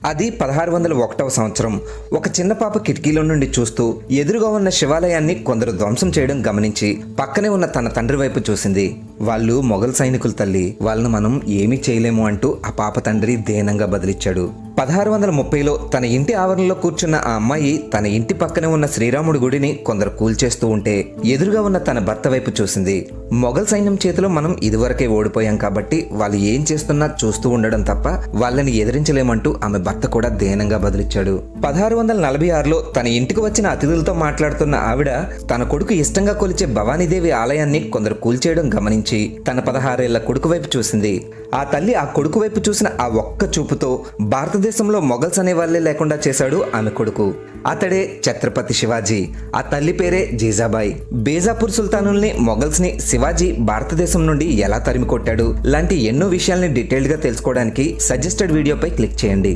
అది 1601వ సంవత్సరం. ఒక చిన్న పాప కిటికీలో నుండి చూస్తూ ఎదురుగా ఉన్న శివాలయాన్ని కొందరు ధ్వంసం చేయడం గమనించి పక్కనే ఉన్న తన తండ్రి వైపు చూసింది. వాళ్ళు మొఘల్ సైనికులు తల్లి, వాళ్ళను మనం ఏమీ చేయలేము అంటూ ఆ పాప తండ్రి దీనంగా బదిలిచ్చాడు. 1630లో తన ఇంటి ఆవరణలో కూర్చున్న ఆ అమ్మాయి తన ఇంటి పక్కనే ఉన్న శ్రీరాముడి గుడిని కొందరు కూల్చేస్తూ ఉంటే ఎదురుగా ఉన్న తన భర్త వైపు చూసింది. మొఘల్ సైన్యం చేతిలో మనం ఇదివరకే ఓడిపోయాం కాబట్టి వాళ్ళు ఏం చేస్తున్నా చూస్తూ ఉండడం తప్ప వాళ్ళని ఎదిరించలేమంటూ ఆమె భర్త కూడా దీనంగా బదిలిచ్చాడు. 1646లో తన ఇంటికి వచ్చిన అతిథులతో మాట్లాడుతున్న ఆవిడ తన కొడుకు ఇష్టంగా కొలిచే భవానీదేవి ఆలయాన్ని కొందరు కూల్చేయడం గమనించి తన 16 ఏళ్ల కొడుకు వైపు చూసింది. ఆ తల్లి ఆ కొడుకు వైపు చూసిన ఆ ఒక్క చూపుతో భారతదేశంలో మొఘల్స్ అనే వాళ్ళే లేకుండా చేశాడు ఆమె కొడుకు. అతడే ఛత్రపతి శివాజీ. ఆ తల్లి పేరే జీజాబాయి. బేజాపూర్ సుల్తానుల్ని, మొఘల్స్ ని శివాజీ భారతదేశం నుండి ఎలా తరిమి కొట్టాడు లాంటి ఎన్నో విషయాల్ని డీటెయిల్డ్ గా తెలుసుకోవడానికి సజెస్టెడ్ వీడియోపై క్లిక్ చేయండి.